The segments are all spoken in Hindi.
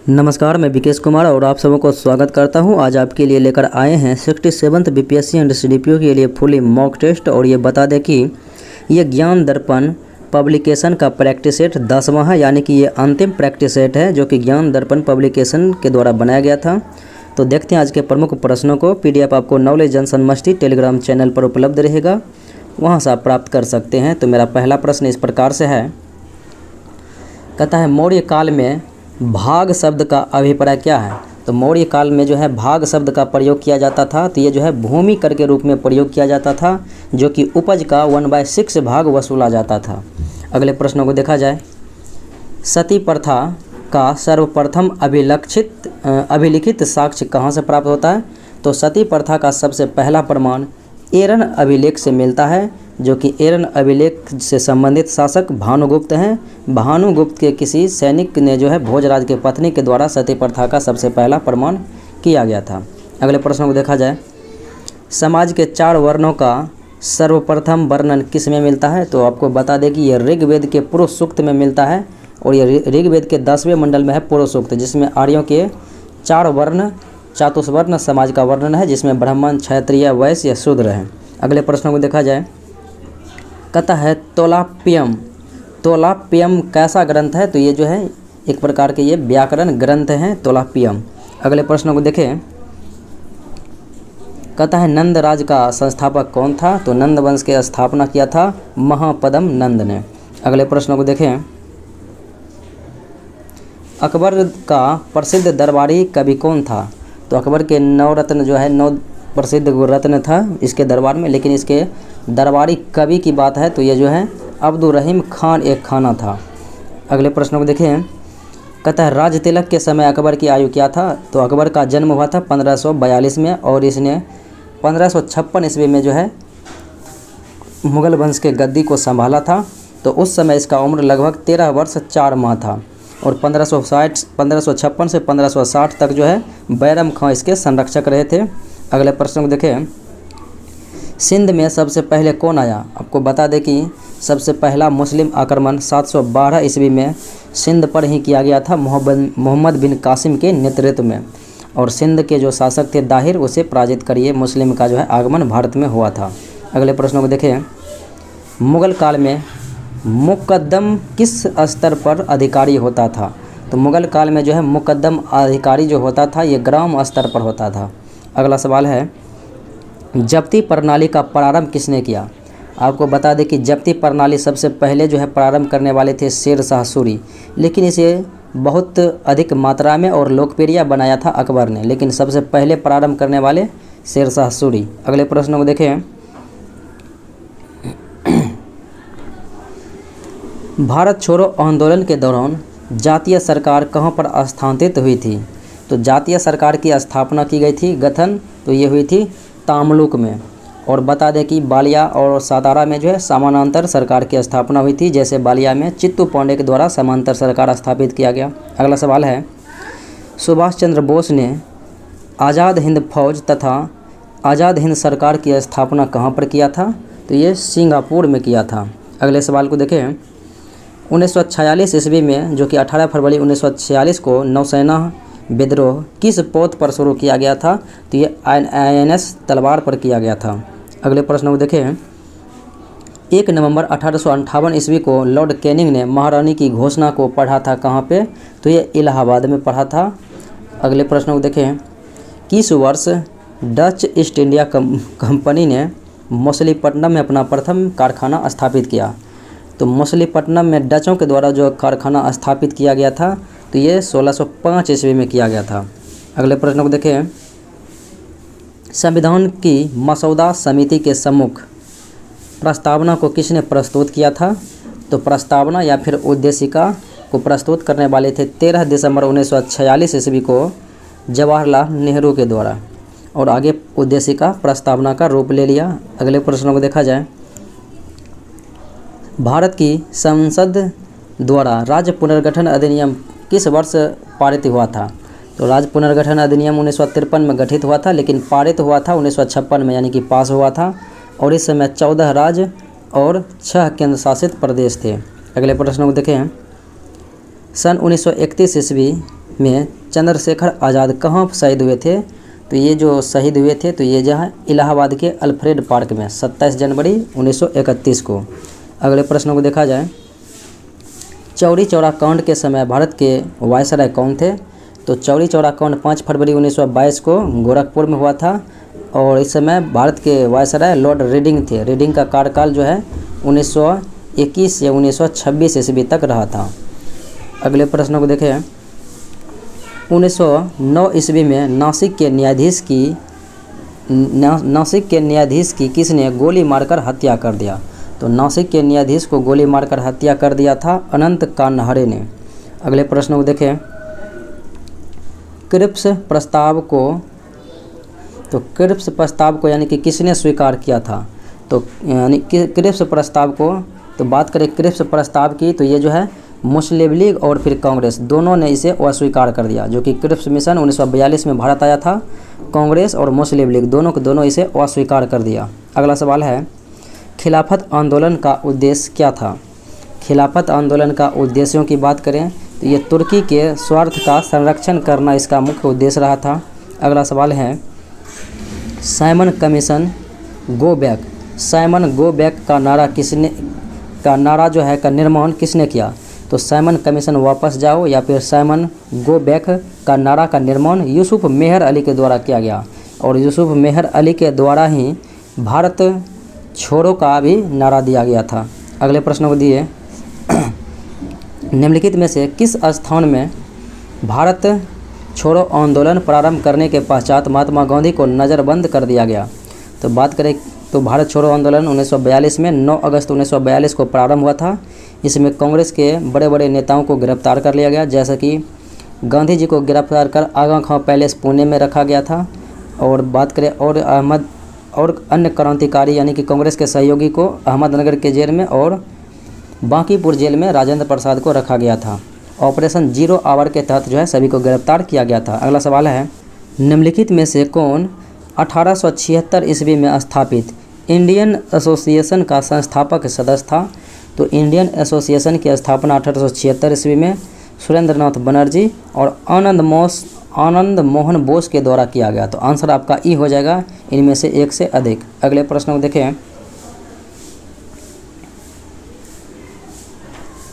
नमस्कार, मैं विकेश कुमार और आप सबों को स्वागत करता हूं। आज आपके लिए लेकर आए हैं 67th बीपीएससी एंड सीडीपीओ के लिए फुली मॉक टेस्ट। और ये बता दें कि ये ज्ञान दर्पण पब्लिकेशन का प्रैक्टिस सेट 10वां है, यानी कि ये अंतिम प्रैक्टिस सेट है जो कि ज्ञान दर्पण पब्लिकेशन के द्वारा बनाया गया था। तो देखते हैं आज के प्रमुख प्रश्नों को। पीडीएफ आपको नॉलेज जंक्शन मस्ती टेलीग्राम चैनल पर उपलब्ध रहेगा, वहाँ से आप प्राप्त कर सकते हैं। तो मेरा पहला प्रश्न इस प्रकार से है, कहता है मौर्य काल में भाग शब्द का अभिप्राय क्या है। तो मौर्य काल में जो है भाग शब्द का प्रयोग किया जाता था। तो ये जो है भूमि कर के रूप में प्रयोग किया जाता था, जो कि उपज का 1/6 भाग वसूला जाता था। अगले प्रश्नों को देखा जाए। सती प्रथा का सर्वप्रथम अभिलिखित साक्ष्य कहाँ से प्राप्त होता है। तो सती प्रथा का सबसे पहला प्रमाण एरन अभिलेख से मिलता है, जो कि एरन अभिलेख से संबंधित शासक भानुगुप्त हैं। भानुगुप्त के किसी सैनिक ने जो है भोजराज के पत्नी के द्वारा सती प्रथा का सबसे पहला प्रमाण किया गया था। अगले प्रश्न को देखा जाए। समाज के 4 वर्णों का सर्वप्रथम वर्णन किस में मिलता है। तो आपको बता दें कि यह ऋग्वेद के पुरुष सूक्त में मिलता है, और यह ऋग्वेद के 10वें मंडल में है पुरुष सूक्त, जिसमें आर्यों के 4 वर्ण चातुर्वर्ण समाज का वर्णन है, जिसमें ब्राह्मण, क्षत्रिय, वैश्य या शूद्र हैं। अगले प्रश्नों को देखा जाए। कहता है तोलाप्यम कैसा ग्रंथ है। तो ये जो है एक प्रकार के ये व्याकरण ग्रंथ हैं, तोलाप्यम। अगले प्रश्नों को देखें। कहता है नंद राज का संस्थापक कौन था। तो नंद वंश के स्थापना किया था महापद्म नंद ने। अगले प्रश्नों को देखें। अकबर का प्रसिद्ध दरबारी कवि कौन था। तो अकबर के 9 रत्न जो है 9 प्रसिद्ध रत्न था इसके दरबार में, लेकिन इसके दरबारी कवि की बात है तो ये जो है अब्दुल रहीम खान एक खाना था। अगले प्रश्न को देखें। कहता है राज तिलक के समय अकबर की आयु क्या था। तो अकबर का जन्म हुआ था 1542 में, और इसने 1556 ईस्वी में जो है मुगल वंश के गद्दी को संभाला था। तो उस समय इसका उम्र लगभग 13 वर्ष 4 माह था, और 1556 से 1560 तक जो है बैरम खां इसके संरक्षक रहे थे। अगले प्रश्न को देखें। सिंध में सबसे पहले कौन आया। आपको बता दें कि सबसे पहला मुस्लिम आक्रमण 712 ईस्वी में सिंध पर ही किया गया था, मोहम्मद बिन कासिम के नेतृत्व में। और सिंध के जो शासक थे दाहिर, उसे पराजित करिए मुस्लिम का जो है आगमन भारत में हुआ था। अगले प्रश्नों को देखें। मुगल काल में मुकद्दम किस स्तर पर अधिकारी होता था। तो मुगल काल में जो है मुकद्दम अधिकारी जो होता था ये ग्राम स्तर पर होता था। अगला सवाल है, जब्ती प्रणाली का प्रारंभ किसने किया। आपको बता दें कि जब्ती प्रणाली सबसे पहले जो है प्रारंभ करने वाले थे शेर शाह सूरी, लेकिन इसे बहुत अधिक मात्रा में और लोकप्रिय बनाया था अकबर ने, लेकिन सबसे पहले प्रारंभ करने वाले शेर शाह सूरी। अगले प्रश्न को देखें। भारत छोड़ो आंदोलन के दौरान जातीय सरकार कहाँ पर स्थानांतरित हुई थी। तो जातीय सरकार की स्थापना की गई थी गठन, तो ये हुई थी तामलुक में। और बता दें कि बालिया और सातारा में जो है समानांतर सरकार की स्थापना हुई थी, जैसे बालिया में चित्तू पांडे के द्वारा समानांतर सरकार स्थापित किया गया। अगला सवाल है, सुभाष चंद्र बोस ने आज़ाद हिंद फौज तथा आज़ाद हिंद सरकार की स्थापना कहाँ पर किया था। तो ये सिंगापुर में किया था। अगले सवाल को देखें। 1946 ईस्वी में, जो कि 18 फरवरी 1946 को नौसेना विद्रोह किस पोत पर शुरू किया गया था। तो ये INS तलवार पर किया गया था। अगले प्रश्न को देखें। 1 नवंबर 1858 ईस्वी को लॉर्ड कैनिंग ने महारानी की घोषणा को पढ़ा था कहाँ पे। तो ये इलाहाबाद में पढ़ा था। अगले प्रश्न को देखें। किस वर्ष डच ईस्ट इंडिया कंपनी ने मछलीपट्टनम में अपना प्रथम कारखाना स्थापित किया। तो मछलीपट्टनम में डचों के द्वारा जो कारखाना स्थापित किया गया था तो ये 1605 ईस्वी में किया गया था। अगले प्रश्न को देखें। संविधान की मसौदा समिति के सम्मुख प्रस्तावना को किसने प्रस्तुत किया था। तो प्रस्तावना या फिर उद्देशिका को प्रस्तुत करने वाले थे 13 दिसंबर 1946 ईस्वी को जवाहरलाल नेहरू के द्वारा, और आगे उद्देशिका प्रस्तावना का रूप ले लिया। अगले प्रश्नों को देखा जाए। भारत की संसद द्वारा राज्य पुनर्गठन अधिनियम किस वर्ष पारित हुआ था। तो राज्य पुनर्गठन अधिनियम 1953 में गठित हुआ था, लेकिन पारित हुआ था 1956 में, यानी कि पास हुआ था। और इस समय 14 राज्य और 6 केंद्र शासित प्रदेश थे। अगले प्रश्न को देखें। सन 1931 ईस्वी में चंद्रशेखर आज़ाद कहाँ शहीद हुए थे? तो ये जो शहीद हुए थे तो ये जहाँ इलाहाबाद के अल्फ्रेड पार्क में 27 जनवरी 1931 को। अगले प्रश्नों को देखा जाए, चौरी चौरा कांड के समय भारत के वायसराय कौन थे? तो चौरी चौरा कांड 5 फरवरी 1922 को गोरखपुर में हुआ था और इस समय भारत के वायसराय लॉर्ड रीडिंग थे। रीडिंग का कार्यकाल जो है 1921 या 1926 ईस्वी तक रहा था। अगले प्रश्न को देखें, 1909 ईस्वी में नासिक के न्यायाधीश की किसने गोली मारकर हत्या कर दिया? तो नासिक के न्यायाधीश को गोली मारकर हत्या कर दिया था अनंत कान्हरे ने। अगले प्रश्न को देखें, क्रिप्स प्रस्ताव को यानी कि किसने स्वीकार किया था? तो यानी कि क्रिप्स प्रस्ताव को, तो बात करें क्रिप्स प्रस्ताव की तो ये जो है मुस्लिम लीग और फिर कांग्रेस दोनों ने इसे अस्वीकार कर दिया। जो कि क्रिप्स मिशन 1942 में भारत आया था, कांग्रेस और मुस्लिम लीग दोनों के दोनों इसे अस्वीकार कर दिया। अगला सवाल है, खिलाफत आंदोलन का उद्देश्य क्या था? खिलाफत आंदोलन का उद्देश्यों की बात करें तो ये तुर्की के स्वार्थ का संरक्षण करना इसका मुख्य उद्देश्य रहा था। अगला सवाल है, Simon commission go back, Simon go back का निर्माण किसने किया? तो साइमन कमीशन वापस जाओ या फिर साइमन गो बैक का नारा का निर्माण यूसुफ मेहर अली के द्वारा किया गया और यूसुफ मेहर अली के द्वारा ही भारत छोड़ो का भी नारा दिया गया था। अगले प्रश्न को दिए, निम्नलिखित में से किस स्थान में भारत छोड़ो आंदोलन प्रारंभ करने के पश्चात महात्मा गांधी को नज़रबंद कर दिया गया? तो बात करें तो भारत छोड़ो आंदोलन 1942 में 9 अगस्त 1942 को प्रारंभ हुआ था। इसमें कांग्रेस के बड़े बड़े नेताओं को गिरफ्तार कर लिया गया, जैसा कि गांधी जी को गिरफ्तार कर आगा खां पैलेस पुणे में रखा गया था। और बात करें और अन्य क्रांतिकारी यानी कि कांग्रेस के सहयोगी को अहमदनगर के जेल में और बांकीपुर जेल में राजेंद्र प्रसाद को रखा गया था। ऑपरेशन जीरो आवर के तहत जो है सभी को गिरफ्तार किया गया था। अगला सवाल है, निम्नलिखित में से कौन 1876 ईस्वी में स्थापित इंडियन एसोसिएशन का संस्थापक सदस्य था? तो इंडियन एसोसिएशन की स्थापना 1876 ईस्वी में सुरेंद्रनाथ बनर्जी और आनंद मोहन बोस के द्वारा किया गया। तो आंसर आपका ई हो जाएगा, इनमें से एक से अधिक। अगले प्रश्न को देखें,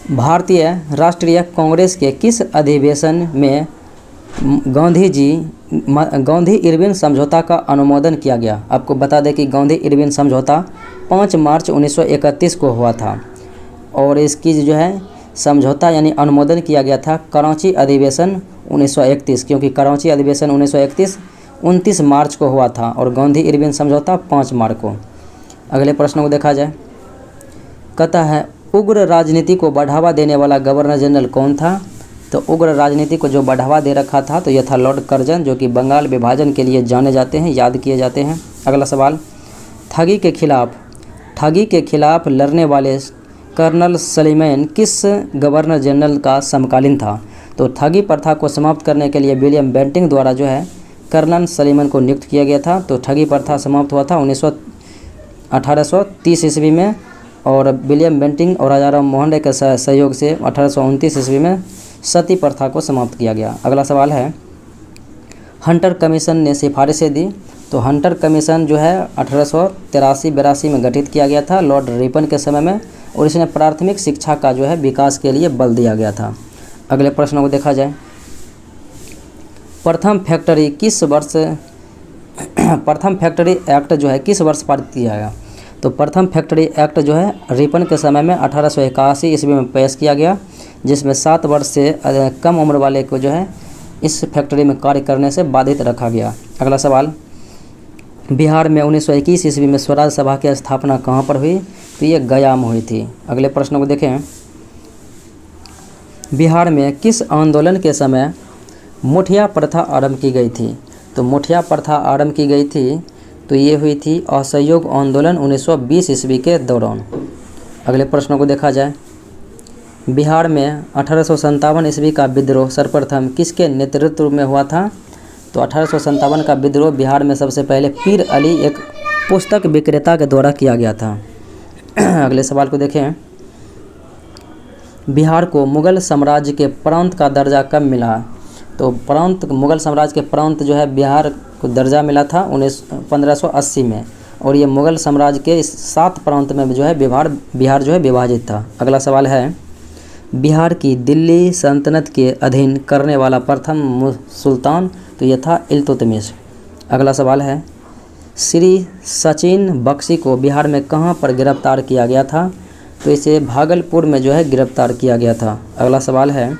भारतीय राष्ट्रीय कांग्रेस के किस अधिवेशन में गांधी इरविन समझौता का अनुमोदन किया गया? आपको बता दें कि गांधी इरविन समझौता 5 मार्च 1931 को हुआ था और इसकी जो है समझौता यानी अनुमोदन किया गया था कराची अधिवेशन 1931, क्योंकि कराची अधिवेशन 1931 29 मार्च को हुआ था और गांधी इरविन समझौता 5 मार्च को। अगले प्रश्न को देखा जाए, कहता है उग्र राजनीति को बढ़ावा देने वाला गवर्नर जनरल कौन था? तो उग्र राजनीति को जो बढ़ावा दे रखा था तो यह था लॉर्ड कर्जन, जो कि बंगाल विभाजन के लिए जाने जाते हैं, याद किए जाते हैं। अगला सवाल, ठगी के खिलाफ लड़ने वाले कर्नल सलीमैन किस गवर्नर जनरल का समकालीन था? तो ठगी प्रथा को समाप्त करने के लिए विलियम बेंटिंग द्वारा जो है कर्नल सलीमैन को नियुक्त किया गया था। तो ठगी प्रथा समाप्त हुआ था 1830 ईस्वी में और विलियम बेंटिंग और राजाराम मोहन राय के सहयोग से 1829 ईस्वी में सती प्रथा को समाप्त किया गया। अगला सवाल है, हंटर कमीशन ने सिफारिशें दी। तो हंटर कमीशन जो है 1883-82 में गठित किया गया था लॉर्ड रिपन के समय में और इसने प्राथमिक शिक्षा का जो है विकास के लिए बल दिया गया था। अगले प्रश्न को देखा जाए, प्रथम फैक्ट्री एक्ट जो है किस वर्ष पारित किया गया? तो प्रथम फैक्ट्री एक्ट जो है रिपन के समय में 1881 ईस्वी में पेश किया गया, जिसमें 7 वर्ष से कम उम्र वाले को जो है इस फैक्ट्री में कार्य करने से बाधित रखा गया। अगला सवाल, बिहार में 1921 ईस्वी में स्वराज सभा की स्थापना कहाँ पर हुई? तो ये गया में हुई थी। अगले प्रश्न को देखें, बिहार में किस आंदोलन के समय मुठिया प्रथा आरंभ की गई थी? तो मुठिया प्रथा आरंभ की गई थी तो ये हुई थी असहयोग आंदोलन 1920 ईस्वी के दौरान। अगले प्रश्नों को देखा जाए, बिहार में 1857 ईस्वी का विद्रोह सर्वप्रथम किसके नेतृत्व में हुआ था? तो 1857 का विद्रोह बिहार में सबसे पहले पीर अली एक पुस्तक विक्रेता के द्वारा किया गया था। अगले सवाल को देखें, बिहार को मुगल साम्राज्य के प्रांत का दर्जा कब मिला? तो प्रांत मुग़ल साम्राज्य के प्रांत जो है बिहार को दर्जा मिला था 1580 में, और ये मुग़ल साम्राज्य के इस 7 प्रांत में जो है बिहार जो है विभाजित था। अगला सवाल है, बिहार की दिल्ली सल्तनत के अधीन करने वाला प्रथम सुल्तान, तो यह था इल्तुतमिश। अगला सवाल है, श्री सचिन बख्शी को बिहार में कहाँ पर गिरफ्तार किया गया था, तो इसे भागलपुर में जो है गिरफ्तार किया गया था। अगला सवाल है,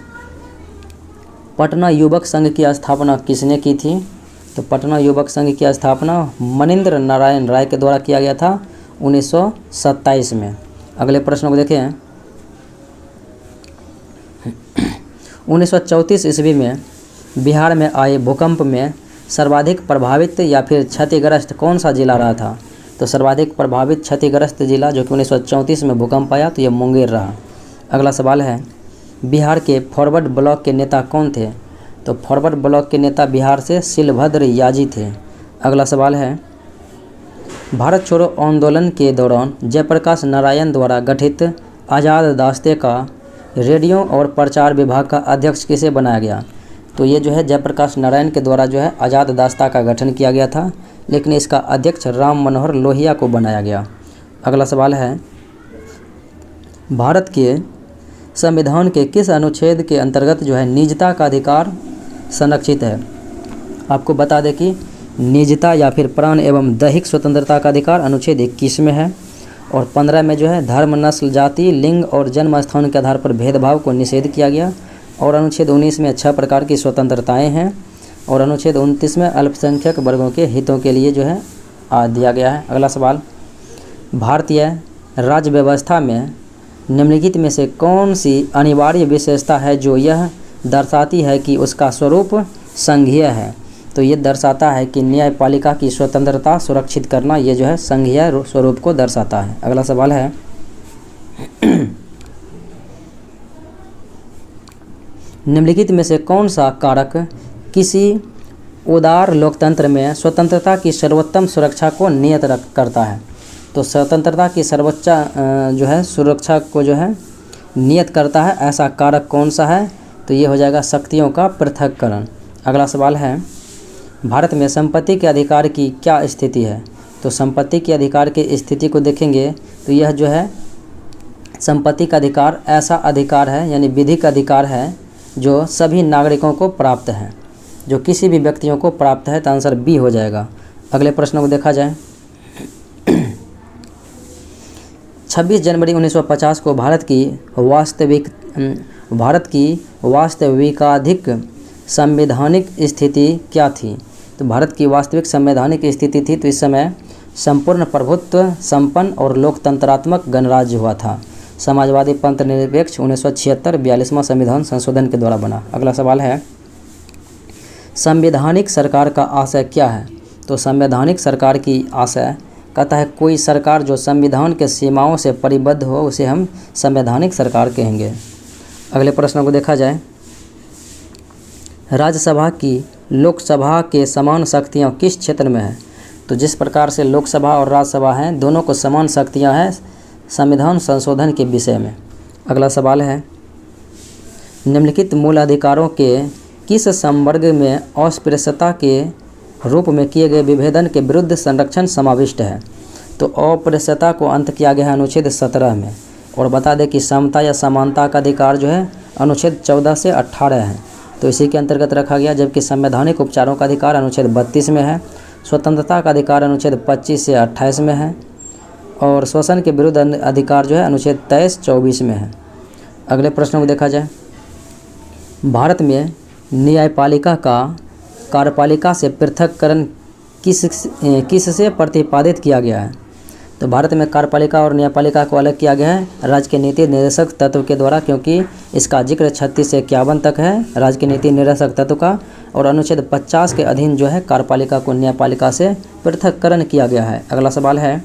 पटना युवक संघ की स्थापना किसने की थी, तो पटना युवक संघ की स्थापना मनिंद्र नारायण राय के द्वारा किया गया था 1927 में। अगले प्रश्न को देखें, 1934 ईस्वी में बिहार में आए भूकंप में सर्वाधिक प्रभावित या फिर क्षतिग्रस्त कौन सा जिला रहा था, तो सर्वाधिक प्रभावित क्षतिग्रस्त जिला जो कि 1934 में भूकंप आया तो यह मुंगेर रहा। अगला सवाल है, बिहार के फॉरवर्ड ब्लॉक के नेता कौन थे, तो फॉरवर्ड ब्लॉक के नेता बिहार से शिलभद्र याजी थे। अगला सवाल है, भारत छोड़ो आंदोलन के दौरान जयप्रकाश नारायण द्वारा गठित आज़ाद दास्ते का रेडियो और प्रचार विभाग का अध्यक्ष किसे बनाया गया, तो ये जो है जयप्रकाश नारायण के द्वारा जो है आज़ाद दास्ता का गठन किया गया था, लेकिन इसका अध्यक्ष राम मनोहर लोहिया को बनाया गया। अगला सवाल है, भारत के संविधान के किस अनुच्छेद के अंतर्गत जो है निजता का अधिकार संरक्षित है। आपको बता दें कि निजता या फिर प्राण एवं दैहिक स्वतंत्रता का अधिकार अनुच्छेद 21 में है, और 15 में जो है धर्म, नस्ल, जाति, लिंग और जन्म स्थान के आधार पर भेदभाव को निषेध किया गया, और अनुच्छेद 19 में 6 प्रकार की स्वतंत्रताएं हैं, और अनुच्छेद 29 में अल्पसंख्यक वर्गों के हितों के लिए जो है दिया गया है। अगला सवाल, भारतीय राज्य व्यवस्था में निम्नलिखित में से कौन सी अनिवार्य विशेषता है जो यह दर्शाती है कि उसका स्वरूप संघीय है, तो ये दर्शाता है कि न्यायपालिका की स्वतंत्रता सुरक्षित करना ये जो है संघीय स्वरूप को दर्शाता है। अगला सवाल है, निम्नलिखित में से कौन सा कारक किसी उदार लोकतंत्र में स्वतंत्रता की सर्वोत्तम सुरक्षा को नियत करता है, तो स्वतंत्रता की सर्वोच्च जो है सुरक्षा को जो है नियत करता है, ऐसा कारक कौन सा है, तो ये हो जाएगा शक्तियों का पृथक्करण। अगला सवाल है, भारत में संपत्ति के अधिकार की क्या स्थिति है, तो संपत्ति के अधिकार की स्थिति को देखेंगे तो यह जो है संपत्ति का अधिकार ऐसा अधिकार है यानी विधिक अधिकार है जो सभी नागरिकों को प्राप्त है, जो किसी भी व्यक्तियों को प्राप्त है, तो आंसर बी हो जाएगा। अगले प्रश्न को देखा जाए, 26 जनवरी 1950 को भारत की वास्तविकाधिक संवैधानिक स्थिति क्या थी, तो भारत की वास्तविक संवैधानिक स्थिति थी तो इस समय संपूर्ण प्रभुत्व संपन्न और लोकतंत्रात्मक गणराज्य हुआ था। समाजवादी पंथ निरपेक्ष 1976 42वां संविधान संशोधन के द्वारा बना। अगला सवाल है, संवैधानिक सरकार का आशय क्या है, तो संवैधानिक सरकार की आशय कहता है कोई सरकार जो संविधान के सीमाओं से परिबद्ध हो उसे हम संवैधानिक सरकार कहेंगे। अगले प्रश्न को देखा जाए, राज्यसभा की लोकसभा के समान शक्तियाँ किस क्षेत्र में है, तो जिस प्रकार से लोकसभा और राज्यसभा हैं दोनों को समान शक्तियाँ हैं संविधान संशोधन के विषय में। अगला सवाल है, निम्नलिखित मूल अधिकारों के किस संवर्ग में अस्पृश्यता के रूप में किए गए विभेदन के विरुद्ध संरक्षण समाविष्ट है, तो अस्पृश्यता को अंत किया गया है अनुच्छेद 17 में, और बता दें कि समता या समानता का अधिकार जो है अनुच्छेद 14 से 18 है, तो इसी के अंतर्गत रखा गया, जबकि संवैधानिक उपचारों का अधिकार अनुच्छेद 32 में है, स्वतंत्रता का अधिकार अनुच्छेद 25 से 28 में है, और शोषण के विरुद्ध अधिकार जो है अनुच्छेद 23-24 में है। अगले प्रश्न को देखा जाए, भारत में न्यायपालिका का कार्यपालिका से पृथक्करण किससे प्रतिपादित किया गया है, तो भारत में कार्यपालिका और न्यायपालिका को अलग किया गया है राज्य के नीति निर्देशक तत्व के द्वारा, क्योंकि इसका जिक्र 36 से 51 तक है राज्य के नीति निर्देशक तत्व का, और अनुच्छेद 50 के अधीन जो है कार्यपालिका को न्यायपालिका से पृथक्करण किया गया है। अगला सवाल है,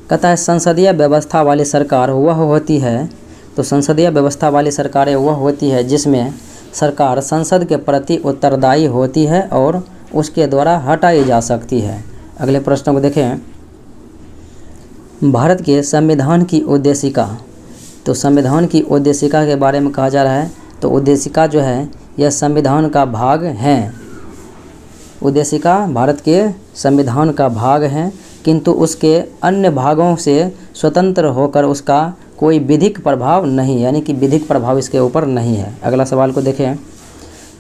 कहता है संसदीय व्यवस्था वाली सरकार वह होती है, तो संसदीय व्यवस्था वाली सरकारें वह होती है जिसमें सरकार संसद के प्रति उत्तरदायी होती है और उसके द्वारा हटाई जा सकती है। अगले प्रश्न को देखें, भारत के संविधान की उद्देशिका, तो संविधान की उद्देशिका के बारे में कहा जा रहा है तो उद्देशिका जो है यह संविधान का भाग है। उद्देशिका भारत के संविधान का भाग है, किंतु उसके अन्य भागों से स्वतंत्र होकर उसका कोई विधिक प्रभाव नहीं, यानी कि विधिक प्रभाव इसके ऊपर नहीं है। अगला सवाल को देखें,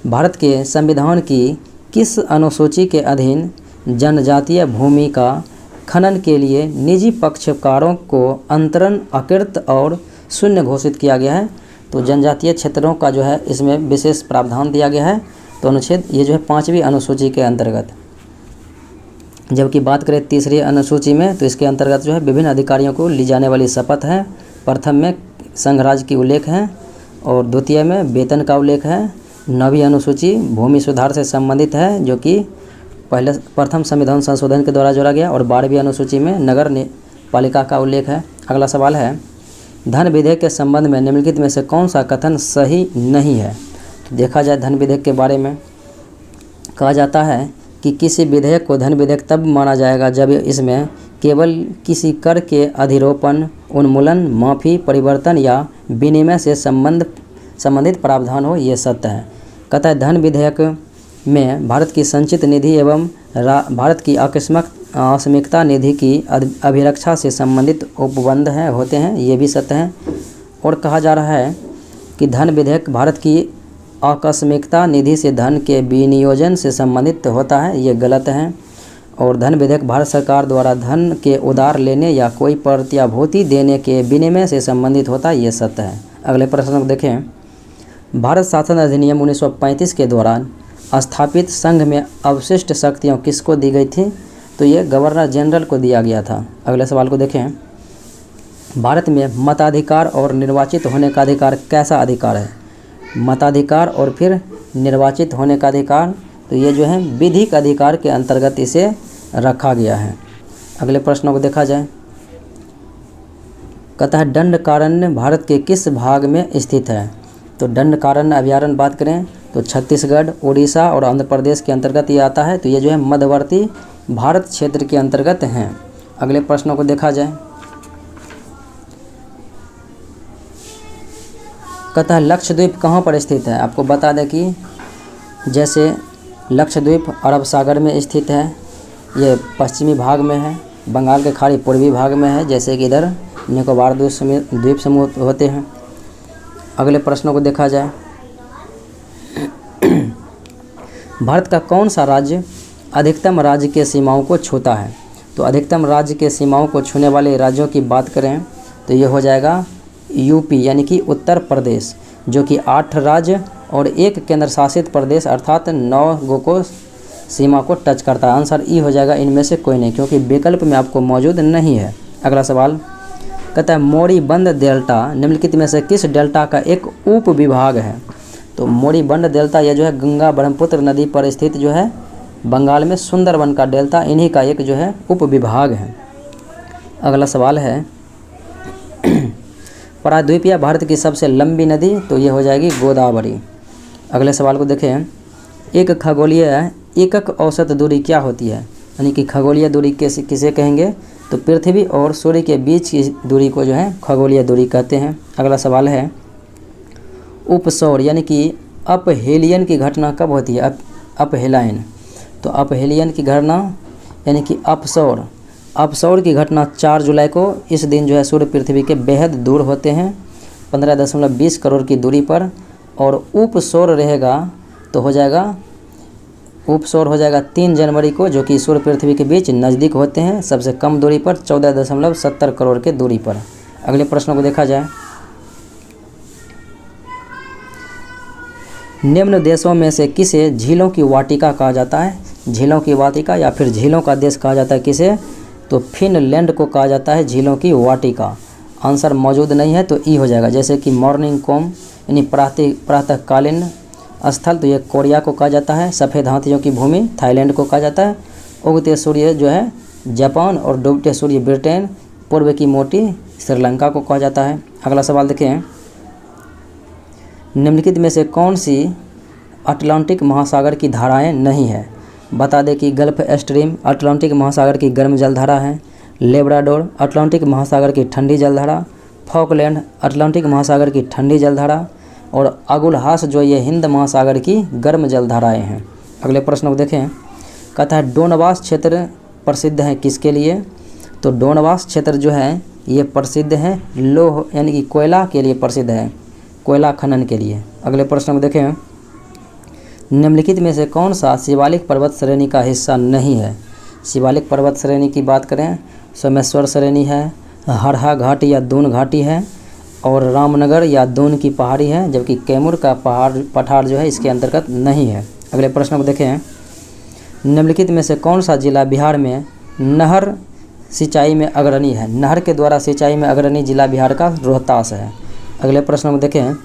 भारत के संविधान की किस अनुसूची के अधीन जनजातीय भूमि का खनन के लिए निजी पक्षकारों को अंतरण अकृत और शून्य घोषित किया गया है? तो जनजातीय क्षेत्रों का जो है इसमें विशेष प्रावधान दिया गया है। तो अनुच्छेद ये जो है 5वीं अनुसूची के अंतर्गत। जबकि बात करें तीसरी अनुसूची में, तो इसके अंतर्गत जो है विभिन्न अधिकारियों को ली जाने वाली शपथ है। प्रथम में संघराज की उल्लेख है और द्वितीय में वेतन का उल्लेख है। 9वीं अनुसूची भूमि सुधार से संबंधित है, जो कि प्रथम संविधान संशोधन के द्वारा जोड़ा गया, और 12वीं अनुसूची में नगर पालिका का उल्लेख है। अगला सवाल है, धन विधेयक के संबंध में निम्नलिखित में से कौन सा कथन सही नहीं है? तो देखा जाए धन विधेयक के बारे में, कहा जाता है कि किसी विधेयक को धन विधेयक तब माना जाएगा जब इसमें केवल किसी कर के अधिरोपण, उन्मूलन, माफ़ी, परिवर्तन या विनिमय से संबंधित प्रावधान हो। ये सत्य है। कहता है धन विधेयक में भारत की संचित निधि एवं भारत की आकस्मिकता निधि की अभिरक्षा से संबंधित उपबंध होते हैं। ये भी सत्य है। और कहा जा रहा है कि धन विधेयक भारत की आकस्मिकता निधि से धन के विनियोजन से संबंधित होता है। ये गलत है। और धन विधेयक भारत सरकार द्वारा धन के उधार लेने या कोई प्रत्याभूति देने के विनिमय से संबंधित होता है। ये सत्य है। अगले प्रश्न को देखें, भारत शासन अधिनियम 1935 के दौरान स्थापित संघ में अवशिष्ट शक्तियाँ किसको दी गई थी? तो ये गवर्नर जनरल को दिया गया था। अगले सवाल को देखें, भारत में मताधिकार और निर्वाचित होने का अधिकार कैसा अधिकार है? मताधिकार और फिर निर्वाचित होने का अधिकार, तो ये जो है विधिक अधिकार के अंतर्गत इसे रखा गया है। अगले प्रश्नों को देखा जाए, कहता है दंडकारण्य भारत के किस भाग में स्थित है? तो दंडकारण्य अभयारण्य बात करें तो छत्तीसगढ़, उड़ीसा और आंध्र प्रदेश के अंतर्गत ये आता है। तो ये जो है मध्यवर्ती भारत क्षेत्र के अंतर्गत हैं। अगले प्रश्नों को देखा जाए, कहता है लक्षद्वीप कहाँ पर स्थित है? आपको बता दें कि जैसे लक्षद्वीप अरब सागर में स्थित है, ये पश्चिमी भाग में है, बंगाल के खाड़ी पूर्वी भाग में है, जैसे कि इधर निकोबार द्वीप समूह होते हैं। अगले प्रश्नों को देखा जाए, भारत का कौन सा राज्य अधिकतम राज्य के सीमाओं को छूता है? तो अधिकतम राज्य के सीमाओं को छूने वाले राज्यों की बात करें तो ये हो जाएगा यूपी, यानी कि उत्तर प्रदेश, जो कि 8 राज्य और 1 केंद्र शासित प्रदेश अर्थात 9 गो को सीमा को टच करता है। आंसर ई हो जाएगा, इनमें से कोई नहीं, क्योंकि विकल्प में आपको मौजूद नहीं है। अगला सवाल कहता है मोरीबंद डेल्टा निम्नलिखित में से किस डेल्टा का एक उप विभाग है? तो मोरीबंद डेल्टा यह जो है गंगा ब्रह्मपुत्र नदी पर स्थित जो है बंगाल में सुंदरबन का डेल्टा, इन्हीं का एक जो है उप विभाग है। अगला सवाल है प्रायद्वीपीय भारत की सबसे लंबी नदी, तो ये हो जाएगी गोदावरी। अगले सवाल को देखें, एक खगोलीय एकक औसत दूरी क्या होती है? यानी कि खगोलीय दूरी किसे कहेंगे? तो पृथ्वी और सूर्य के बीच की दूरी को जो है खगोलीय दूरी कहते हैं। अगला सवाल है उपसौर यानी कि अपहेलियन की घटना कब होती है? अपहेलायन। तो अपहेलियन की घटना यानी कि अपसौर की घटना 4 जुलाई को, इस दिन जो है सूर्य पृथ्वी के बेहद दूर होते हैं 15.20 करोड़ की दूरी पर। और उपसौर रहेगा तो हो जाएगा उपसौर हो जाएगा 3 जनवरी को, जो कि सूर्य पृथ्वी के बीच नज़दीक होते हैं सबसे कम दूरी पर 14.70 करोड़ के दूरी पर। अगले प्रश्न को देखा जाए, निम्न देशों में से किसे झीलों की वाटिका कहा जाता है? झीलों की वाटिका या फिर झीलों का देश कहा जाता है किसे? तो फिनलैंड को कहा जाता है झीलों की वाटिका। आंसर मौजूद नहीं है तो ई हो जाएगा। जैसे कि मॉर्निंग कॉम यानी प्रातःकालीन स्थल, तो ये कोरिया को कहा जाता है। सफ़ेद हाथियों की भूमि थाईलैंड को कहा जाता है। उगते सूर्य जो है जापान और डूबते सूर्य ब्रिटेन, पूर्व की मोटी श्रीलंका को कहा जाता है। अगला सवाल देखें, निम्नलिखित में से कौन सी अटलांटिक महासागर की धाराएं नहीं है? बता दें कि गल्फ स्ट्रीम अटलांटिक महासागर की गर्म जलधारा है, लेब्राडोर अटलांटिक महासागर की ठंडी जलधारा, फॉकलैंड अटलांटिक महासागर की ठंडी जलधारा और अगुलहास जो ये हिंद महासागर की गर्म जलधाराएं हैं। अगले प्रश्न को देखें, कहता है डोनबास क्षेत्र प्रसिद्ध है किसके लिए? तो डोनबास क्षेत्र जो है ये प्रसिद्ध है लोह यानी कि कोयला के लिए प्रसिद्ध है, कोयला खनन के लिए। अगले प्रश्न को देखें, निम्नलिखित में से कौन सा शिवालिक पर्वत श्रेणी का हिस्सा नहीं है? शिवालिक पर्वत श्रेणी की बात करें, सोमेश्वर श्रेणी है, हरहा घाटी या दून घाटी है, और रामनगर या दून की पहाड़ी है, जबकि कैमूर का पठार जो है इसके अंतर्गत नहीं है। अगले प्रश्न को देखें, निम्नलिखित में से कौन सा जिला बिहार में नहर सिंचाई में अग्रणी है? नहर के द्वारा सिंचाई में अग्रणी जिला बिहार का रोहतास है। अगले प्रश्न को देखें,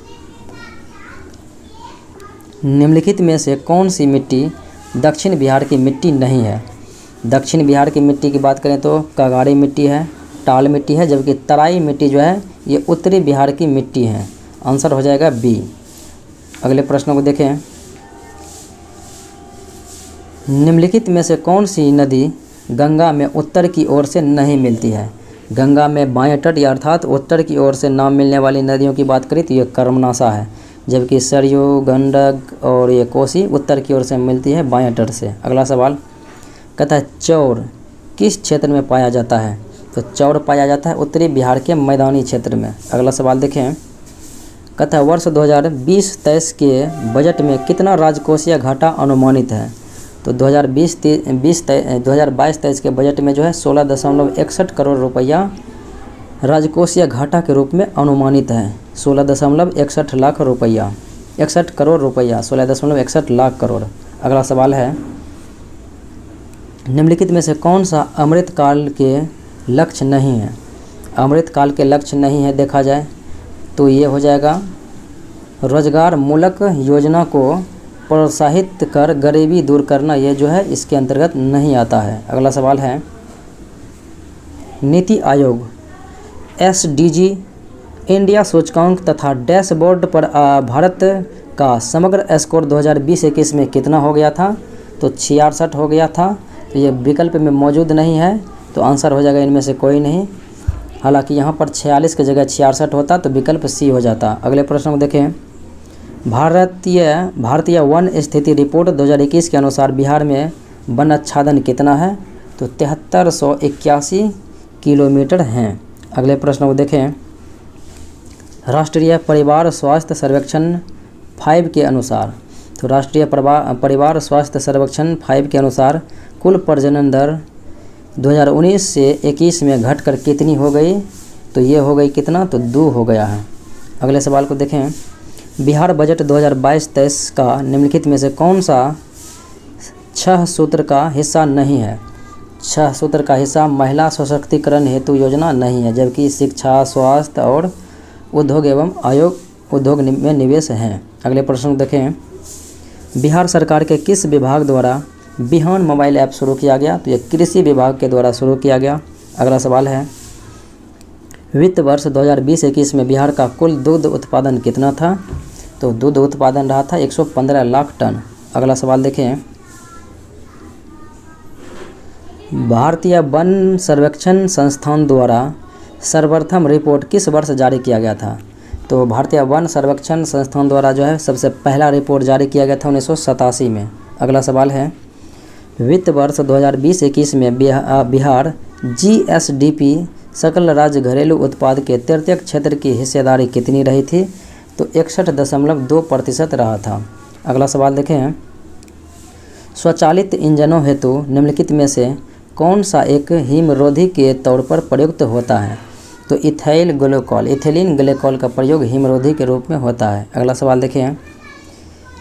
निम्नलिखित में से कौन सी मिट्टी दक्षिण बिहार की मिट्टी नहीं है? दक्षिण बिहार की मिट्टी की बात करें तो कागाड़ी मिट्टी है, टाल मिट्टी है, जबकि तराई मिट्टी जो है ये उत्तरी बिहार की मिट्टी है। आंसर हो जाएगा बी। अगले प्रश्न को देखें, निम्नलिखित में से कौन सी नदी गंगा में उत्तर की ओर से नहीं मिलती है? गंगा में बाएं तट या अर्थात उत्तर की ओर से ना मिलने वाली नदियों की बात करें तो ये कर्मनाशा है, जबकि सरयू, गंडक और ये कोसी उत्तर की ओर से मिलती है बाएं तट से। अगला सवाल कहता है चौर किस क्षेत्र में पाया जाता है? तो चौर पाया जाता है उत्तरी बिहार के मैदानी क्षेत्र में। अगला सवाल देखें, कहता है वर्ष 2020-23 के बजट में कितना राजकोषीय घाटा अनुमानित है? तो 2022-23 के बजट में जो है 16.61 करोड़ रुपया राजकोषीय घाटा के रूप में अनुमानित है। 16.61 लाख रुपया, 61 करोड़ रुपया, 16.61 लाख करोड़। अगला सवाल है, निम्नलिखित में से कौन सा अमृतकाल के लक्ष्य नहीं है? अमृतकाल के लक्ष्य नहीं है देखा जाए तो ये हो जाएगा रोजगार मूलक योजना को प्रोत्साहित कर गरीबी दूर करना, ये जो है इसके अंतर्गत नहीं आता है। अगला सवाल है, नीति आयोग SDG इंडिया सूचकांक तथा डैशबोर्ड पर भारत का समग्र स्कोर 2020-21 में कितना हो गया था? तो 66 हो गया था। तो ये विकल्प में मौजूद नहीं है, तो आंसर हो जाएगा इनमें से कोई नहीं। हालांकि यहाँ पर 46 की जगह 66 होता तो विकल्प सी हो जाता। अगले प्रश्न को देखें, भारतीय वन स्थिति रिपोर्ट 2021 के अनुसार बिहार में वन आच्छादन कितना है? तो 7381 किलोमीटर हैं। अगले प्रश्न को देखें, राष्ट्रीय परिवार स्वास्थ्य सर्वेक्षण 5 के अनुसार, तो राष्ट्रीय परिवार स्वास्थ्य सर्वेक्षण 5 के अनुसार कुल प्रजनन दर 2019 से 21 में घटकर कितनी हो गई? तो ये हो गई कितना? तो 2 हो गया है। अगले सवाल को देखें, बिहार बजट 2022-23 का निम्नलिखित में से कौन सा 6 सूत्र का हिस्सा नहीं है? 6 सूत्र का हिस्सा महिला सशक्तिकरण हेतु योजना नहीं है, जबकि शिक्षा, स्वास्थ्य और उद्योग एवं उद्योग में निवेश हैं। अगले प्रश्न को देखें, बिहार सरकार के किस विभाग द्वारा बिहान मोबाइल ऐप शुरू किया गया? तो ये कृषि विभाग के द्वारा शुरू किया गया। अगला सवाल है, वित्त वर्ष 2020-21 में बिहार का कुल दुग्ध उत्पादन कितना था? तो दूध उत्पादन रहा था 115 लाख टन। अगला सवाल देखें, भारतीय वन सर्वेक्षण संस्थान द्वारा सर्वप्रथम रिपोर्ट किस वर्ष जारी किया गया था? तो भारतीय वन सर्वेक्षण संस्थान द्वारा जो है सबसे पहला रिपोर्ट जारी किया गया था 1987 में। अगला सवाल है, वित्त वर्ष 2020-21 में बिहार GSDP सकल राज्य घरेलू उत्पाद के तृतीय क्षेत्र की हिस्सेदारी कितनी रही थी? तो 61.2% रहा था। अगला सवाल देखें, स्वचालित इंजनों हेतु निम्नलिखित में से कौन सा एक हिमरोधी के तौर पर प्रयुक्त होता है? तो इथाइल ग्लिकोल, इथिलीन ग्लिकोल का प्रयोग हिमरोधी के रूप में होता है। अगला सवाल देखें,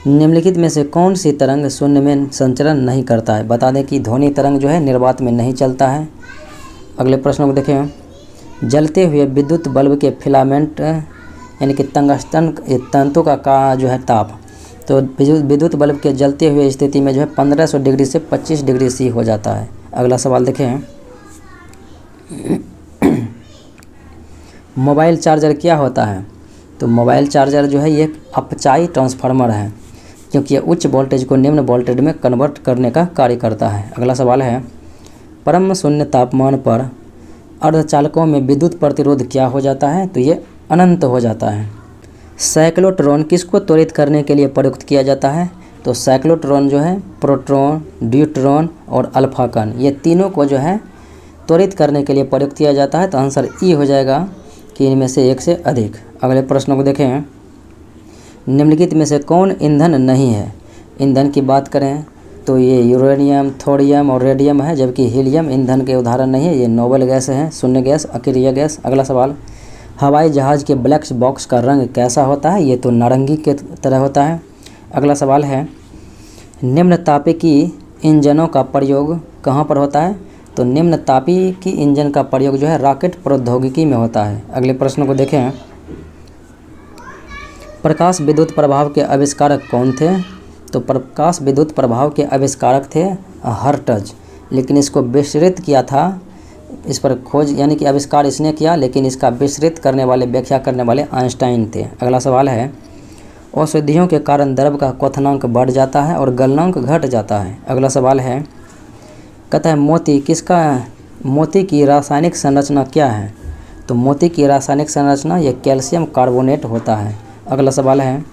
निम्नलिखित में से कौन सी तरंग शून्य में संचरण नहीं करता है? बता दें कि ध्वनि तरंग जो है निर्वात में नहीं चलता है। अगले प्रश्न को देखें, जलते हुए विद्युत बल्ब के फिलामेंट यानी कि टंगस्टन तंतु का जो है ताप, तो विद्युत बल्ब के जलते हुए स्थिति में जो है 1500 डिग्री से 25 डिग्री सी हो जाता है। अगला सवाल देखें, मोबाइल चार्जर क्या होता है? तो मोबाइल चार्जर जो है ये एक अपचाई ट्रांसफार्मर है, क्योंकि यह उच्च वोल्टेज को निम्न वोल्टेज में कन्वर्ट करने का कार्य करता है। अगला सवाल है, परम शून्य तापमान पर अर्धचालकों में विद्युत प्रतिरोध क्या हो जाता है? तो ये अनंत हो जाता है। साइक्लोट्रॉन किसको त्वरित करने के लिए प्रयुक्त किया जाता है? तो साइक्लोट्रॉन जो है प्रोटॉन, ड्यूट्रॉन और अल्फा कण, ये तीनों को जो है त्वरित करने के लिए प्रयुक्त किया जाता है। तो आंसर ई हो जाएगा कि इनमें से एक से अधिक। अगले प्रश्नों को देखें, निम्नलिखित में से कौन ईंधन नहीं है? ईंधन की बात करें तो ये यूरेनियम, थोरियम और रेडियम है, जबकि हीलियम ईंधन के उदाहरण नहीं है, ये नोबल गैस है, शून्य गैस, अक्रिय गैस। अगला सवाल, हवाई जहाज़ के ब्लैक बॉक्स का रंग कैसा होता है? ये तो नारंगी के तरह होता है। अगला सवाल है, निम्न तापिकी इंजनों का प्रयोग कहाँ पर होता है? तो निम्न तापिकी इंजन का प्रयोग जो है रॉकेट प्रौद्योगिकी में होता है। अगले प्रश्न को देखें, प्रकाश विद्युत प्रभाव के आविष्कारक कौन थे? तो प्रकाश विद्युत प्रभाव के आविष्कारक थे हर्ट्ज, लेकिन इसको विस्तृत किया था, इस पर खोज यानी कि आविष्कार इसने किया, लेकिन इसका विस्तृत करने वाले, व्याख्या करने वाले आइंस्टाइन थे। अगला सवाल है, औषधियों के कारण द्रव का क्वथनांक बढ़ जाता है और गलनांक घट जाता है। अगला सवाल है, कहता है मोती की रासायनिक संरचना क्या है? तो मोती की रासायनिक संरचना ये कैल्शियम कार्बोनेट होता है। अगला सवाल है,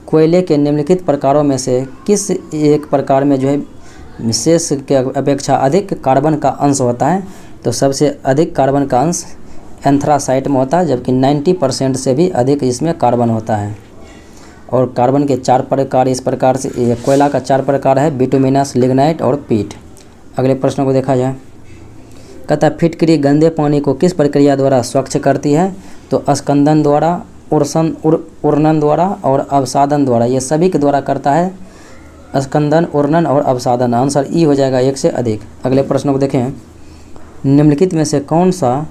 कोयले के निम्नलिखित प्रकारों में से किस एक प्रकार में जो है विशेष के अपेक्षा अधिक कार्बन का अंश होता है? तो सबसे अधिक कार्बन का अंश एंथ्रासाइट में होता है, जबकि 90% से भी अधिक इसमें कार्बन होता है। और कार्बन के 4 प्रकार इस प्रकार से, कोयला का 4 प्रकार है, बिटुमिनस, लिग्नाइट और पीट। अगले प्रश्न को देखा जाए, कहता है फिटकरी गंदे पानी को किस प्रक्रिया द्वारा स्वच्छ करती है? तो स्कंदन द्वारा, उर्नन द्वारा और अवसादन द्वारा, ये सभी के द्वारा करता है, स्कंदन, उर्नन और अवसादन। आंसर ई हो जाएगा एक से अधिक। अगले प्रश्न को देखें, निम्नलिखित में से कौन सा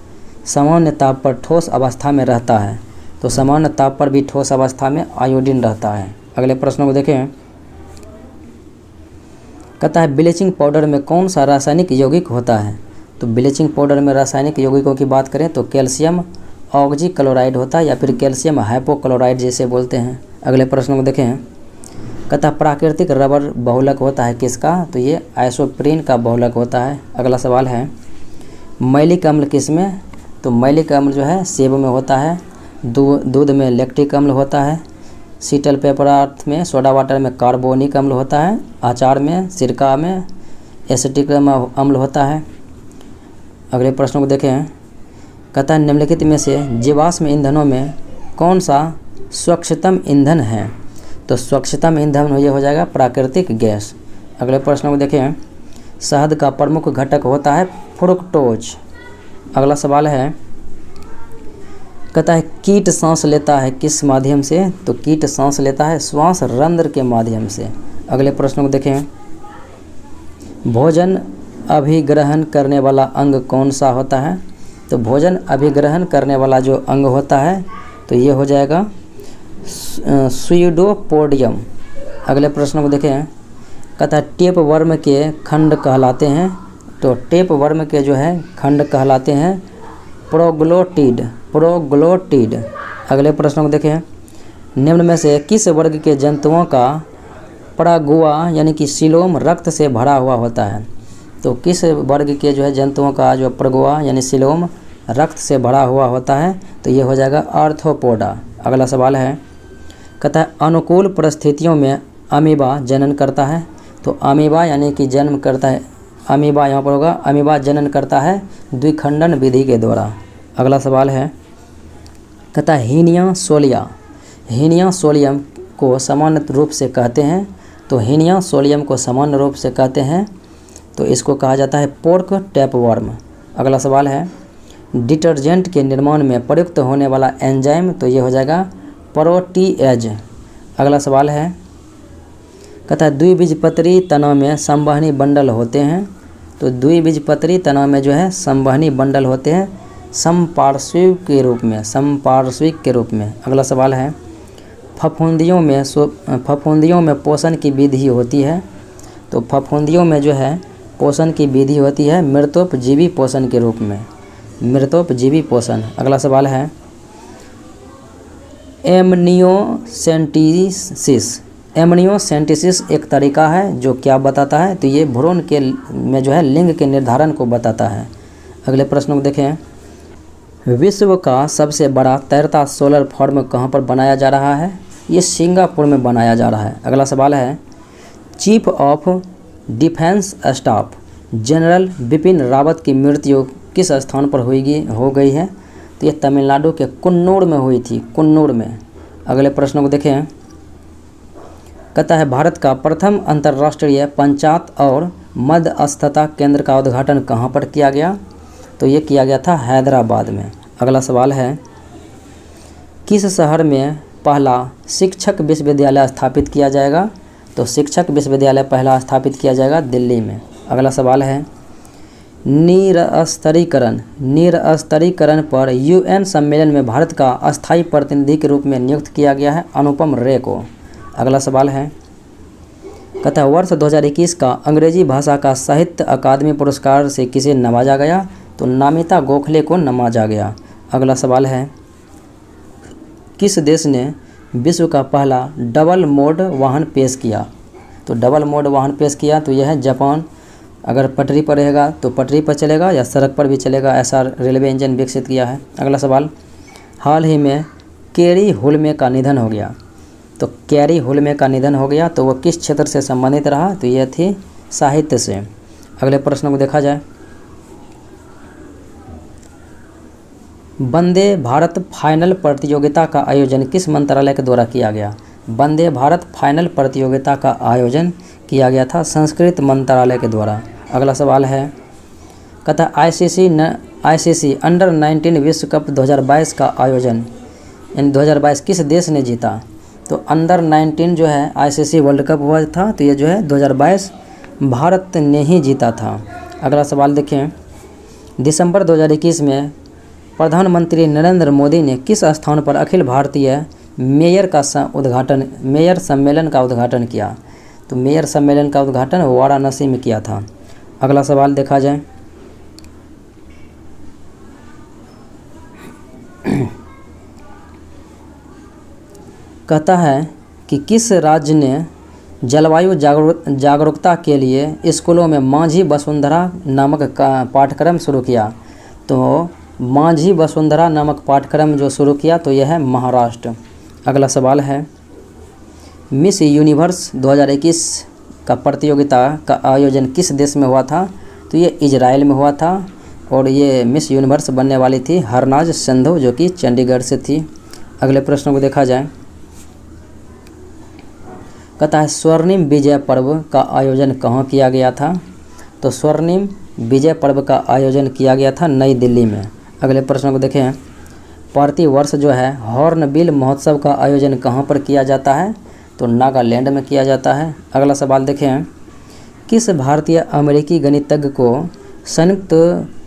सामान्य ताप पर ठोस अवस्था में रहता है? तो सामान्य ताप पर भी ठोस अवस्था में आयोडीन रहता है। अगले प्रश्न को देखें, कहता है ब्लीचिंग पाउडर में कौन सा रासायनिक यौगिक होता है? तो ब्लीचिंग पाउडर में रासायनिक यौगिकों की बात करें तो कैल्शियम ऑक्सीक्लोराइड होता है, या फिर कैल्शियम हाइपोक्लोराइड जैसे बोलते हैं। अगले प्रश्न को देखें, कहता है प्राकृतिक रबर बहुलक होता है किसका? तो ये आइसोप्रीन का बहुलक होता है। अगला सवाल है, मैलिक अम्ल किस में? तो मैलिक अम्ल जो है सेब में होता है, दूध में लैक्टिक अम्ल होता है, शीतल पेय पदार्थ में, सोडा वाटर में कार्बोनिक अम्ल होता है, अचार में, सिरका में एसिटिक अम्ल होता है। अगले प्रश्न को देखें, कहता है निम्नलिखित में से जीवाश्म ईंधनों में कौन सा स्वच्छतम ईंधन है? तो स्वच्छतम ईंधन ये हो जाएगा प्राकृतिक गैस। अगले प्रश्न को देखें, शहद का प्रमुख घटक होता है फ्रुक्टोज। अगला सवाल है, कहता है कीट सांस लेता है किस माध्यम से? तो कीट सांस लेता है श्वास रंध्र के माध्यम से। अगले प्रश्न को देखें, भोजन अभिग्रहण करने वाला अंग कौन सा होता है? तो भोजन अभिग्रहण करने वाला जो अंग होता है तो ये हो जाएगा स्यूडोपोडियम। अगले प्रश्न को देखें, कहता है टेप वर्म के खंड कहलाते हैं। तो टेप वर्म के जो है खंड कहलाते हैं प्रोग्लोटिड। अगले प्रश्न को देखें, निम्न में से किस वर्ग के जंतुओं का परागुआ यानी कि सीलोम रक्त से भरा हुआ होता है? तो किस वर्ग के जो है जंतुओं का जो प्रगुआ यानी सीलोम रक्त से भरा हुआ होता है? तो ये हो जाएगा आर्थ्रोपोडा। अगला सवाल है, कहता है अनुकूल परिस्थितियों में अमीबा जनन करता है। तो अमीबा यानी कि जन्म करता है, अमीबा यहाँ पर होगा, अमीबा जनन करता है द्विखंडन विधि के द्वारा। अगला सवाल है, कहता है हीनिया सोलियम को सामान्य रूप से कहते हैं। तो हीनिया सोलियम को सामान्य रूप से कहते हैं तो इसको कहा जाता है पोर्क टैपवर्म। अगला सवाल है, डिटर्जेंट के निर्माण में प्रयुक्त होने वाला एंजाइम तो ये हो जाएगा प्रोटीएज। अगला सवाल है, कहता है द्विबीजपत्री तना में संवहनी बंडल होते हैं। तो द्विबीजपत्री तना में जो है संवहनी बंडल होते हैं समपार्श्विक के रूप में। अगला सवाल है, फफूंदियों में पोषण की विधि होती है। तो फफूंदियों में जो है पोषण की विधि होती है मृतोपजीवी पोषण के रूप में, मृतोपजीवी पोषण। अगला सवाल है, एमनियोसेंटेसिस एक तरीका है जो क्या बताता है? तो ये भ्रूण के में जो है लिंग के निर्धारण को बताता है। अगले प्रश्न को देखें, विश्व का सबसे बड़ा तैरता सोलर फार्म कहाँ पर बनाया जा रहा है? ये सिंगापुर में बनाया जा रहा है। अगला सवाल है, chief of defence staff general Bipin Rawat की मृत्यु किस स्थान पर हो गई है? तो ये तमिलनाडु के कुन्नूर में हुई थी, कुन्नूर में। अगले प्रश्न को देखें, कहता है भारत का प्रथम अंतर्राष्ट्रीय पंचायत और मध्यस्थता केंद्र का उद्घाटन कहाँ पर किया गया? तो ये किया गया था हैदराबाद में। अगला सवाल है, किस शहर में पहला शिक्षक विश्वविद्यालय स्थापित किया जाएगा? तो शिक्षक विश्वविद्यालय पहला स्थापित किया जाएगा दिल्ली में। अगला सवाल है, निरस्त्रीकरण पर यूएन सम्मेलन में भारत का अस्थायी प्रतिनिधि के रूप में नियुक्त किया गया है अनुपम रे को। अगला सवाल है, कहता है वर्ष 2021 का अंग्रेजी भाषा का साहित्य अकादमी पुरस्कार से किसे नवाजा गया? तो नामिता गोखले को नवाजा गया। अगला सवाल है, किस देश ने विश्व का पहला डबल मोड वाहन पेश किया? तो डबल मोड वाहन पेश किया तो यह है जापान। अगर पटरी पर रहेगा तो पटरी पर चलेगा या सड़क पर भी चलेगा, ऐसा रेलवे इंजन विकसित किया है। अगला सवाल, हाल ही में कैरी हुल्मे का निधन हो गया। तो कैरी हुल्मे का निधन हो गया तो वह किस क्षेत्र से संबंधित रहा? तो यह थी साहित्य से। अगले प्रश्न को देखा जाए, वंदे भारत फाइनल प्रतियोगिता का आयोजन किस मंत्रालय के द्वारा किया गया? वंदे भारत फाइनल प्रतियोगिता का आयोजन किया गया था संस्कृत मंत्रालय के द्वारा। अगला सवाल है, कहता आईसीसी अंडर 19 विश्व कप 2022 का आयोजन यानी 2022 किस देश ने जीता? तो अंडर 19 जो है आईसीसी वर्ल्ड कप हुआ था तो ये जो है 2022 भारत ने ही जीता था। अगला सवाल देखें, दिसंबर 2021 में प्रधानमंत्री नरेंद्र मोदी ने किस स्थान पर अखिल भारतीय मेयर सम्मेलन का उद्घाटन किया? तो मेयर सम्मेलन का उद्घाटन वाराणसी में किया था। अगला सवाल देखा जाए, कहता है कि किस राज्य ने जलवायु जागरूकता के लिए स्कूलों में माझी वसुंधरा नामक पाठ्यक्रम शुरू किया? तो माझी वसुंधरा नामक पाठ्यक्रम जो शुरू किया तो यह है महाराष्ट्र। अगला सवाल है, मिस यूनिवर्स 2021 का प्रतियोगिता का आयोजन किस देश में हुआ था? तो ये इजराइल में हुआ था और ये मिस यूनिवर्स बनने वाली थी हरनाज संधू जो कि चंडीगढ़ से थी। अगले प्रश्न को देखा जाए, कहता है स्वर्णिम विजय पर्व का आयोजन कहाँ किया गया था? तो स्वर्णिम विजय पर्व का आयोजन किया गया था नई दिल्ली में। अगले प्रश्न को देखें, प्रति वर्ष जो है हॉर्नबिल महोत्सव का आयोजन कहाँ पर किया जाता है? तो नागालैंड में किया जाता है। अगला सवाल देखें, किस भारतीय अमेरिकी गणितज्ञ को संयुक्त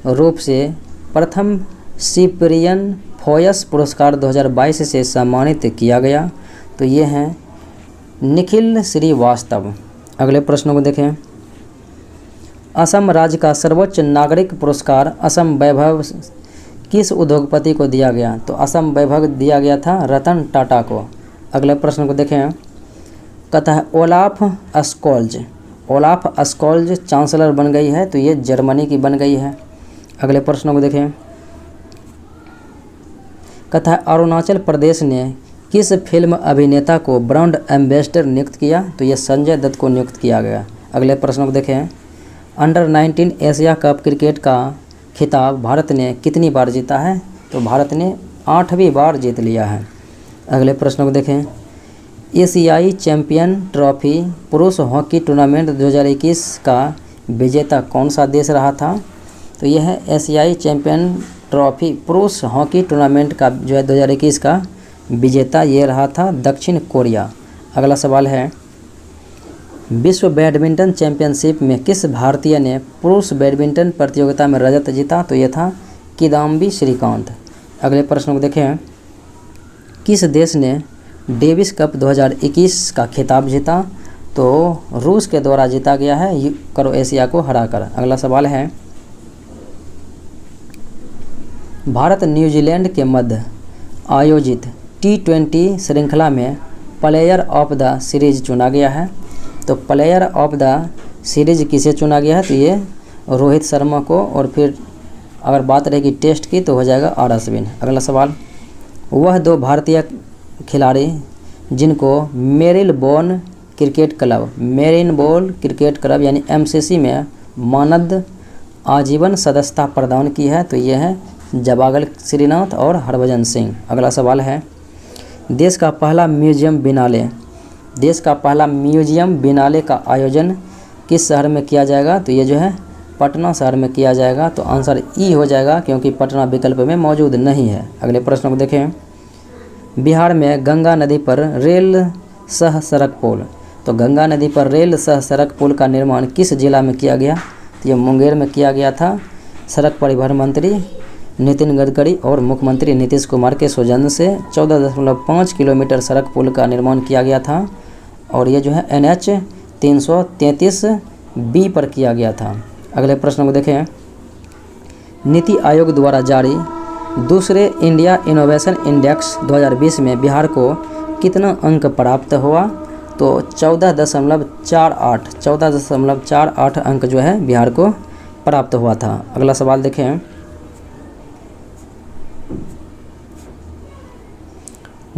रूप से प्रथम सिप्रियन फोयस पुरस्कार 2022 से सम्मानित किया गया? तो ये हैं निखिल श्रीवास्तव। अगले प्रश्न को देखें, असम राज्य का सर्वोच्च नागरिक पुरस्कार असम वैभव किस उद्योगपति को दिया गया? तो असम वैभव दिया गया था रतन टाटा को। अगले प्रश्न को देखें, कहता है ओलाफ अस्कोल्ज चांसलर बन गई है तो ये जर्मनी की बन गई है। अगले प्रश्न को देखें, कहता है अरुणाचल प्रदेश ने किस फिल्म अभिनेता को ब्रांड एम्बेसडर नियुक्त किया? तो ये संजय दत्त को नियुक्त किया गया। अगले प्रश्न को देखें, अंडर 19 एशिया कप क्रिकेट का खिताब भारत ने कितनी बार जीता है? तो भारत ने 8वीं बार जीत लिया है। अगले प्रश्न को देखें, एशियाई चैंपियन ट्रॉफी पुरुष हॉकी टूर्नामेंट 2021 का विजेता कौन सा देश रहा था? तो यह है एशियाई चैंपियन ट्रॉफी पुरुष हॉकी टूर्नामेंट का जो है 2021 का विजेता ये रहा था दक्षिण कोरिया। अगला सवाल है, विश्व बैडमिंटन चैंपियनशिप में किस भारतीय ने पुरुष बैडमिंटन प्रतियोगिता में रजत जीता? तो यह था किदाम्बी श्रीकांत। अगले प्रश्न को देखें, किस देश ने डेविस कप 2021 का खिताब जीता? तो रूस के द्वारा जीता गया है क्रोएशिया को हराकर। अगला सवाल है, भारत न्यूजीलैंड के मध्य आयोजित T20 श्रृंखला में प्लेयर ऑफ द सीरीज चुना गया है। तो प्लेयर ऑफ द सीरीज किसे चुना गया है? तो ये रोहित शर्मा को और फिर अगर बात रहेगी टेस्ट की तो हो जाएगा आर अश्विन। अगला सवाल, वह 2 भारतीय खिलाड़ी जिनको मेरिलबोर्न क्रिकेट क्लब यानी MCC में मानद आजीवन सदस्यता प्रदान की है, तो ये है जवागल श्रीनाथ और हरभजन सिंह। अगला सवाल है, देश का पहला म्यूजियम बिनाले का आयोजन किस शहर में किया जाएगा, तो ये जो है पटना शहर में किया जाएगा। तो आंसर ई हो जाएगा, क्योंकि पटना विकल्प में मौजूद नहीं है। अगले प्रश्न को देखें, बिहार में गंगा नदी पर रेल सह सड़क पुल, तो गंगा नदी पर रेल सह सड़क पुल का निर्माण किस जिला में किया गया, तो ये मुंगेर में किया गया था। सड़क परिवहन मंत्री नितिन गडकरी और मुख्यमंत्री नीतीश कुमार के सौजन्य से 14.5 किलोमीटर सड़क पुल का निर्माण किया गया था, और ये जो है NH 333B पर किया गया था। अगले प्रश्न को देखें, नीति आयोग द्वारा जारी दूसरे इंडिया इनोवेशन इंडेक्स 2020 में बिहार को कितना अंक प्राप्त हुआ, तो 14.48 अंक जो है बिहार को प्राप्त हुआ था। अगला सवाल देखें,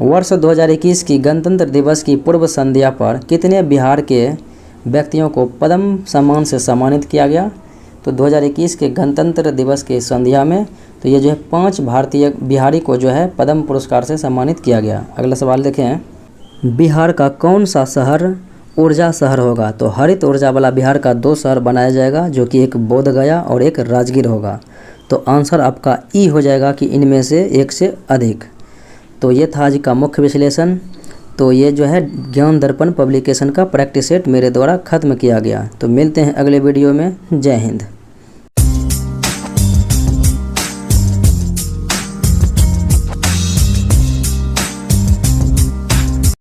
वर्ष 2021 की गणतंत्र दिवस की पूर्व संध्या पर कितने बिहार के व्यक्तियों को पद्म सम्मान से सम्मानित किया गया, तो 2021 के गणतंत्र दिवस के संध्या में तो ये जो है 5 भारतीय बिहारी को जो है पद्म पुरस्कार से सम्मानित किया गया। अगला सवाल देखें, बिहार का कौन सा शहर ऊर्जा शहर होगा, तो हरित ऊर्जा वाला बिहार का 2 शहर बनाया जाएगा, जो कि एक बोधगया और एक राजगीर होगा। तो आंसर आपका ई हो जाएगा कि इनमें से एक से अधिक। तो ये था आज का मुख्य विश्लेषण। तो ये जो है ज्ञान दर्पण पब्लिकेशन का प्रैक्टिस सेट मेरे द्वारा ख़त्म किया गया। तो मिलते हैं अगले वीडियो में। जय हिंद।